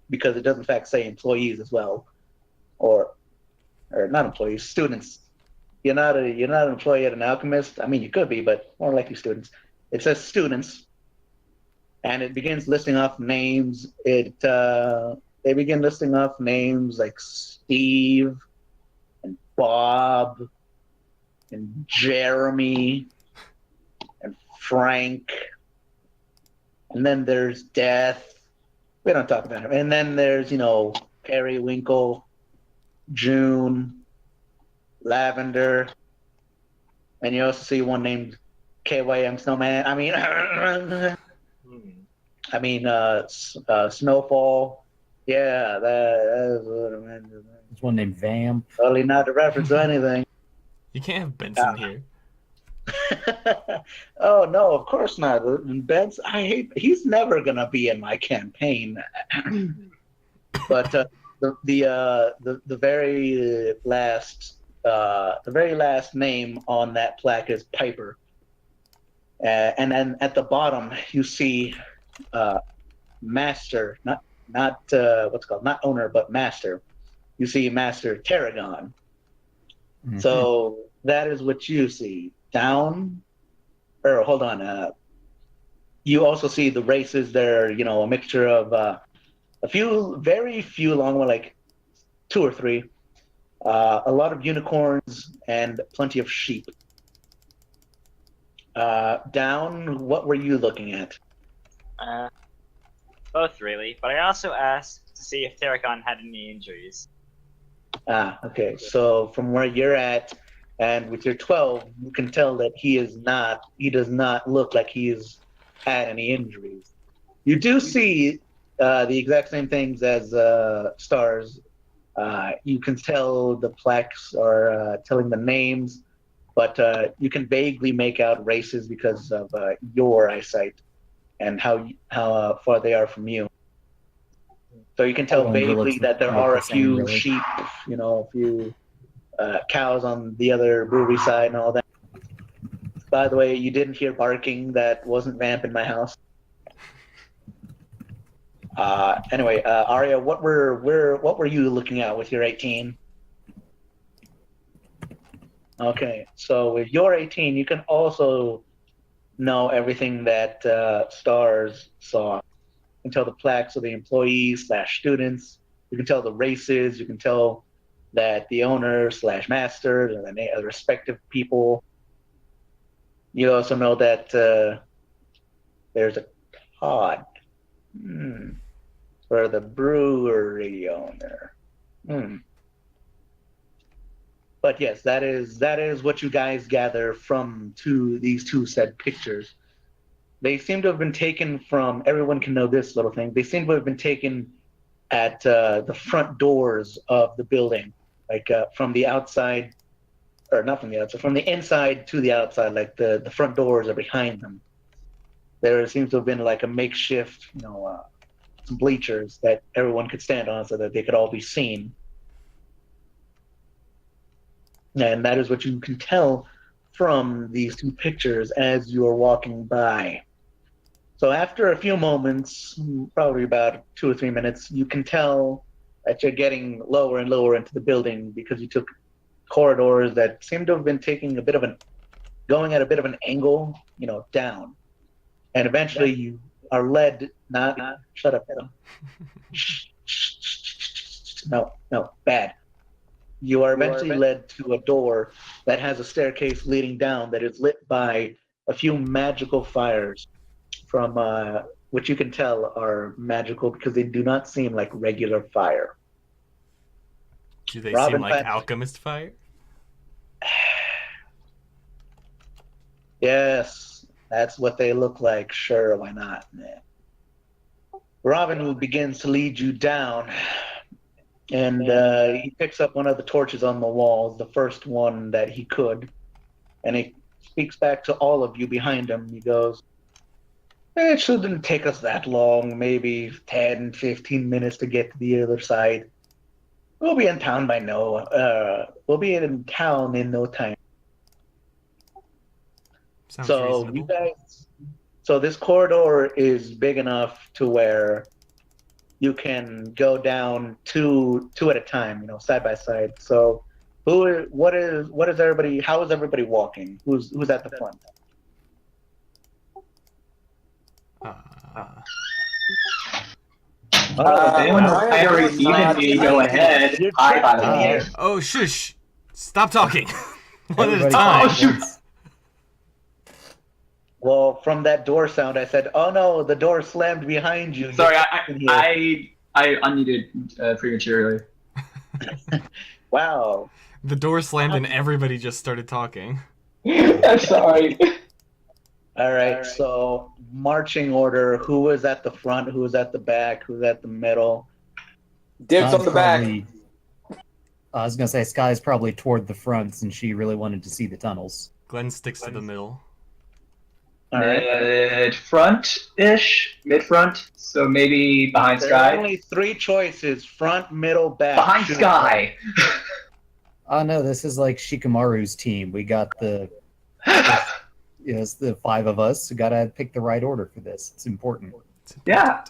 because it does in fact say employees as well, or not employees, students. You're not an employee at an alchemist. I mean, you could be, but more likely students. It says students, and it begins listing off names. They begin listing off names like Steve and Bob and Jeremy and Frank. And then there's Death. We don't talk about him. And then there's, Periwinkle, June, Lavender, and you also see one named KYM Snowman. Snowfall. Yeah, that's what I meant. There's one named Vam. Totally not a reference to anything. You can't have Benson here. Oh no, of course not. Ben's, he's never gonna be in my campaign. But the very last name on that plaque is Piper, And then at the bottom you see master, not what's called not owner, but master. You see Master Tarragon. Mhm. So that is what you see. Down, or hold on. You also see the races. They're a mixture of very few long one, like two or three. A lot of unicorns and plenty of sheep. Down, what were you looking at? Both really, but I also asked to see if Terracon had any injuries. Okay. So from where you're at, and with your 12, you can tell that he does not look like he's had any injuries. You do see the exact same things as Stars. You can tell the plaques are telling the names, but you can vaguely make out races because of your eyesight and how far they are from you. So you can tell Everyone vaguely looks that there like are the a same, few really. sheep, a few cows on the other brewery side and all that. By the way, you didn't hear barking. That wasn't Vamp in my house. Anyway, Arya, what were you looking at with your 18? Okay, so with your 18, you can also know everything that Stars saw. You can tell the plaques of the employees slash students. You can tell the races. You can tell that the owner slash master and the respective people. You also know that there's a pod for the brewery owner. But yes, that is what you guys gather from these two said pictures. They seem to have been taken from. Everyone can know this little thing. They seem to have been taken at the front doors of the building, like from the outside, or not from the outside, from the inside to the outside. Like the front doors are behind them. There seems to have been like a makeshift, some bleachers that everyone could stand on so that they could all be seen. And that is what you can tell from these two pictures as you are walking by. So after a few moments, probably about 2 or 3 minutes, you can tell that you're getting lower and lower into the building because you took corridors that seem to have been going at a bit of an angle, down. And eventually you are led, shut up, Adam. No, bad. You are eventually led to a door that has a staircase leading down that is lit by a few magical fires from which you can tell are magical because they do not seem like regular fire. Do they Robin seem like Patrick. alchemist fire? Yes, that's what they look like. Sure, why not? Man. Robin begins to lead you down, and he picks up one of the torches on the walls, the first one that he could, and he speaks back to all of you behind him. He goes, it shouldn't take us that long, maybe 10, 15 minutes to get to the other side. We'll be in town we'll be in town in no time. Sounds So reasonable. so this corridor is big enough to where you can go down two at a time, side by side. So what is everybody, how is everybody walking? Who's at the front? If anyone knows Ryan, higher you're even not me, go ahead. You're Hi, by trapped the in way. here. Oh, shush! Stop talking. One at a Everybody time. Oh, shoot. once. Well, from that door sound, I said, "Oh no, the door slammed behind you." Sorry, You're trapped in here. I unmuted prematurely. Wow. The door slammed and everybody just started talking. I'm sorry. All right, so marching order, who was at the front, who was at the back, who's at the middle? Dibs on the back. I was gonna say Sky's probably toward the front since she really wanted to see the tunnels. Glenn sticks to the middle. All right. Mid-front-ish? Mid-front? So maybe behind There Sky? are only 3 choices, front, middle, back. Behind Choose Sky! Oh no, this is like Shikamaru's team. We got the Yes, the 5 of us who gotta pick the right order for this. It's important. It's Yeah.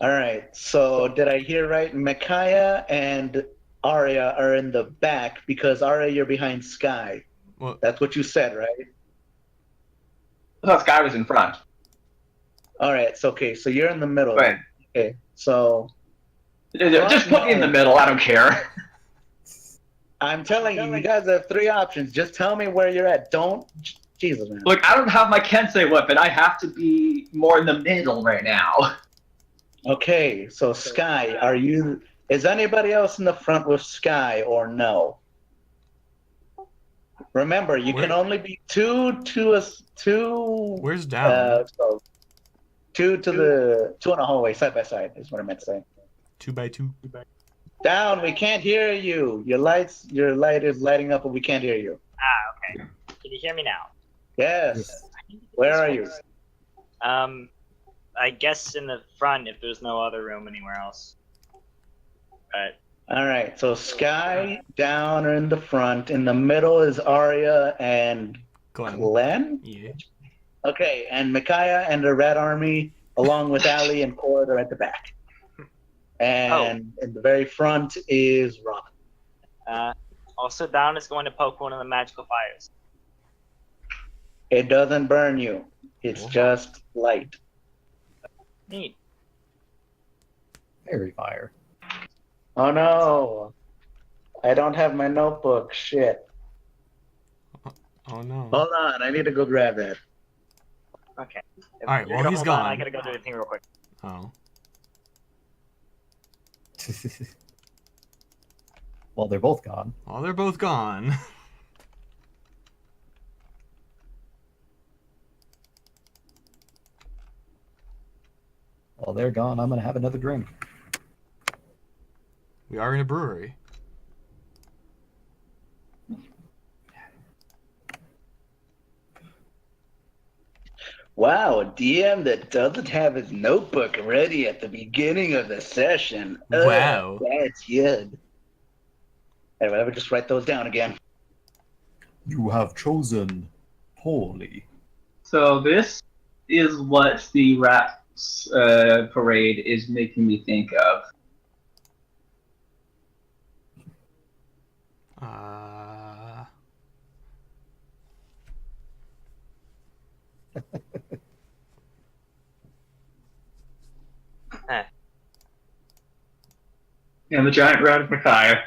All right. So did I hear right? Micaiah and Arya are in the back because Arya, you're behind Sky. Well, That's what you said, right? I thought Sky was in front. All right. So okay. So you're in the middle. Wait. Okay. So Just put me in the middle. I don't care. I'm telling you, you guys have 3 options. Just tell me where you're at. Don't. Jesus, man. Look, I don't have my Kensei weapon. I have to be more in the middle right now. Okay. So Sky, are you? Is anybody else in the front with Sky or no? Remember, you can only be two. where's down? So two in the hallway, side by side is what I meant to say. 2 by 2. Down, we can't hear you. Your light is lighting up, but we can't hear you. Okay. Can you hear me now? Yes. Where are you? I guess in the front if there's no other room anywhere else. But All right. So Sky, down, are in the front. In the middle is Arya and Glenn. Yeah. Okay, and Micaiah and the Red Army, along with Ali and Cord, are at the back. And in the very front is Robin. Also down is going to poke one of the magical fires. It doesn't burn you. It's just light. Neat. Fairy fire. Oh no. I don't have my notebook. Shit. Oh no. Hold on, I need to go grab that. Okay. All right, You're well, gonna he's hold on, gone. I gotta go do a thing real quick. Oh. Well, they're both gone. Well, they're both gone. While they're gone, I'm gonna have another drink. We are in a brewery. Wow, a DM that doesn't have his notebook ready at the beginning of the session. Ugh, Wow. That's good. Anyway, let me just write those down again. You have chosen poorly. So this is what the Rats parade is making me think of. And the giant rat of Micaiah.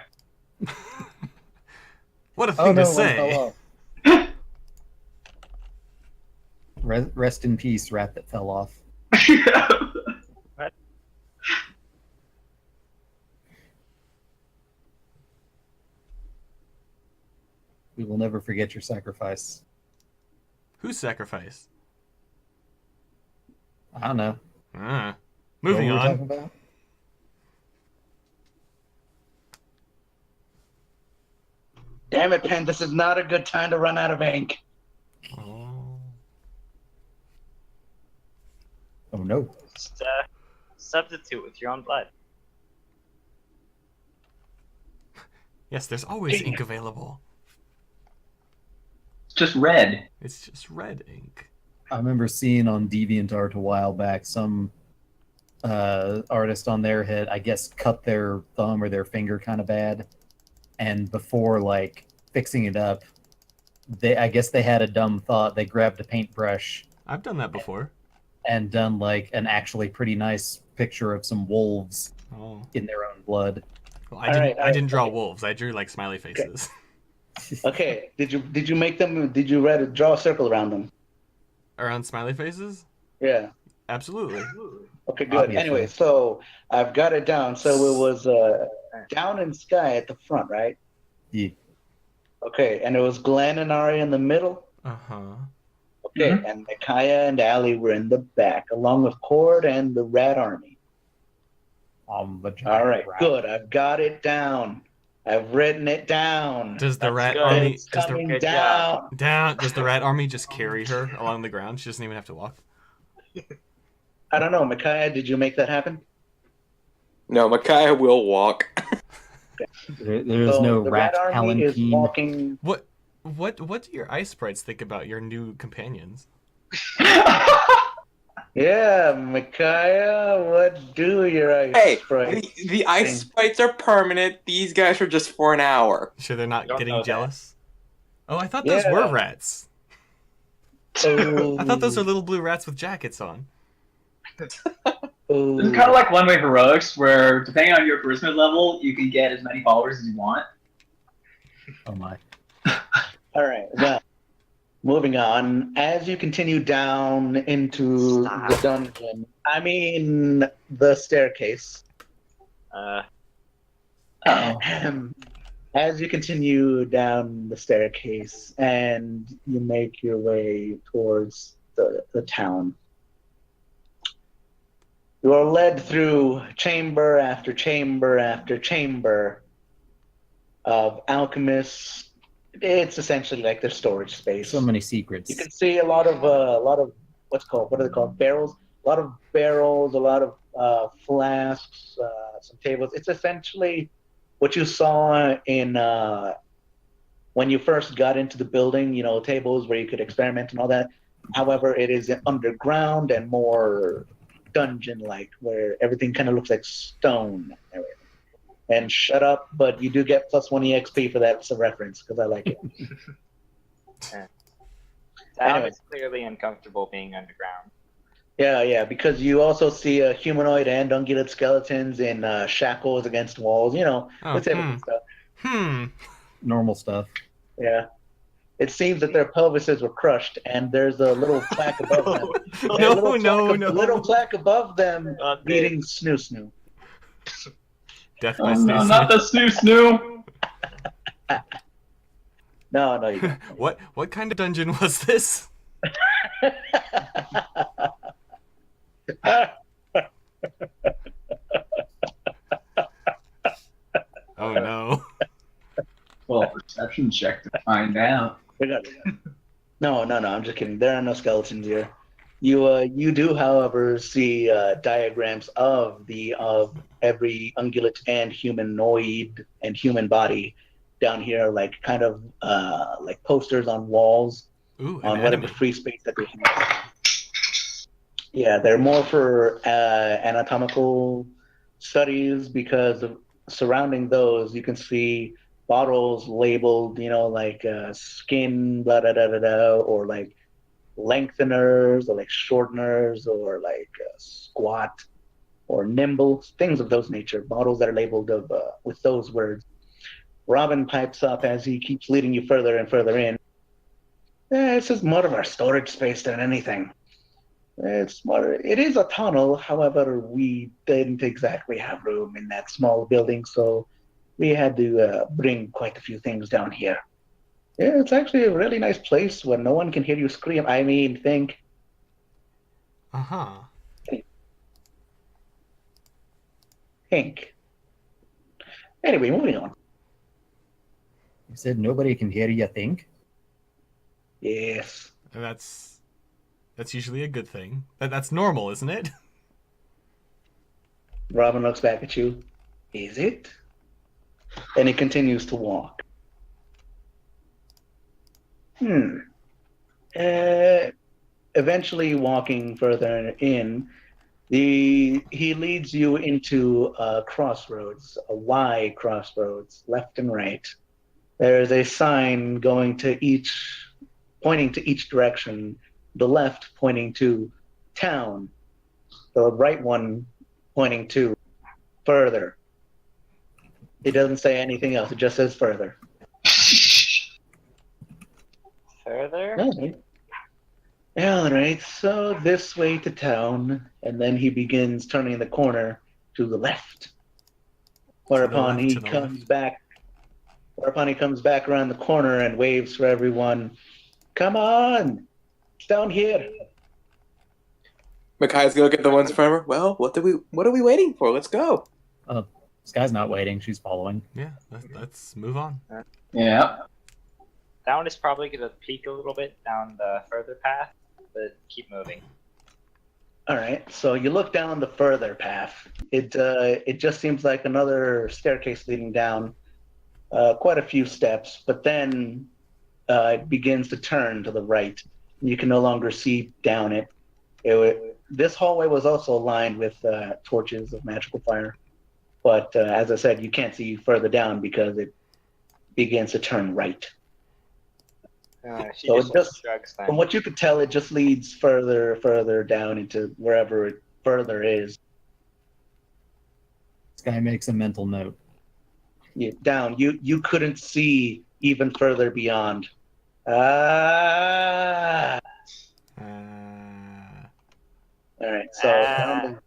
What a thing to say. One fell off. Rest in peace, rat that fell off. We will never forget your sacrifice. Whose sacrifice? I don't know. Moving What were we on. talking about? Damn it, Pen, this is not a good time to run out of ink. Oh. Oh no. Just substitute with your own blood. Yes, there's always ink available. It's just red. It's just red ink. I remember seeing on DeviantArt a while back some artist on there had, I guess, cut their thumb or their finger kind of bad, and before like fixing it up, I guess they had a dumb thought. They grabbed a paintbrush I've done that before. and done like an actually pretty nice picture of some wolves Oh. in their own blood. Well, I didn't draw wolves. I drew like smiley faces. Okay, did you make them? Did you draw a circle around them? Around smiley faces? Yeah. Absolutely. Okay, good. Obviously. Anyway, so I've got it down. So it was down in Sky at the front, right? Yeah. Okay, and it was Glenn and Ari in the middle. Uh-huh. Okay, and Micaiah and Ali were in the back, along with Cord and the Rat Army. The giant All right, rat. good. I've got it down. I've written it down. Does the That's rat good. army It's coming Good down. does the rat army just carry her along the ground? She doesn't even have to walk. I don't know, Micaiah, did you make that happen? No, Micaiah will walk. There's So no the rat Rat Army is palanquin. walking. What what do your ice sprites think about your new companions? Yeah, Micaiah, what do your ice Hey, sprites the ice think? sprites are permanent. These guys are just for an hour. Sure, they're not Don't know getting that. jealous. Oh, I thought those were Yeah. rats. Oh, I thought those were little blue rats with jackets on. It's kind of like one-way heroics, where depending on your charisma level, you can get as many followers as you want. Oh my. All right. Well, moving on. As you continue down into the dungeon, I mean the staircase. Uh-oh. As you continue down the staircase and you make your way towards the town, you are led through chamber after chamber after chamber of alchemists. It's essentially like their storage space. So many secrets. You can see a lot of what are they called? Barrels. A lot of barrels, a lot of flasks, some tables. It's essentially what you saw in when you first got into the building. You know, tables where you could experiment and all that. However, it is underground and more dungeon-like, where everything kind of looks like stone. And shut up, but you do get +1 EXP for that. It's a reference because I like it. Town Anyway. is clearly uncomfortable being underground. Yeah, because you also see humanoid and ungulate skeletons in shackles against walls. You know, Oh, the typical stuff. Normal stuff. Yeah. It seems that their pelvises were crushed, and there's a little plaque above them. Little plaque above them reading snoo snoo. Death Oh by no, snoo not the snoo snoo! No, you don't. What kind of dungeon was this? Oh no. Well, perception check to find out. No, I'm just kidding. There are no skeletons here. You do, however, see diagrams of every ungulate and humanoid and human body down here, like kind of like posters on walls. Ooh, On an whatever enemy. free space that they have. Yeah, they're more for anatomical studies because surrounding those, you can see bottles labeled, like skin, blah, da, da, da, da, or like lengtheners, or like shorteners, or like squat, or nimble, things of those nature. Bottles that are labeled with those words. Robin pipes up as he keeps leading you further and further in. This is more of our storage space than anything. It is a tunnel, however, we didn't exactly have room in that small building, so we had to bring quite a few things down here. Yeah, it's actually a really nice place where no one can hear you scream. I mean, think. Uh-huh. Think. Anyway, moving on. You said nobody can hear you think? Yes. And that's usually a good thing. That's normal, isn't it? Robin looks back at you. Is it? And he continues to walk. Eventually, walking further in, he leads you into a crossroads, a Y crossroads, left and right. There's a sign pointing to each direction. The left pointing to town, the right one pointing to further. It doesn't say anything else. It just says further. Further? All right, so this way to town, and then he begins turning the corner to the left. Whereupon he comes back around the corner and waves for everyone. Come on, it's down here. Mikai's gonna get the ones from her. Well, what are we waiting for? Let's go. This guy's not waiting. She's following. Yeah, let's move on. Yeah. That one is probably gonna peek a little bit down the further path, but keep moving. All right, so you look down the further path. It just seems like another staircase leading down, quite a few steps. But then, it begins to turn to the right. You can no longer see down it. This hallway was also lined with torches of magical fire, but as I said, you can't see further down because it begins to turn right. She So just it just, shrugs then. from what you could tell, it just leads further down into wherever it further is. This guy makes a mental note. Down. You couldn't see even further beyond. Ah. Uh, All right. So down there.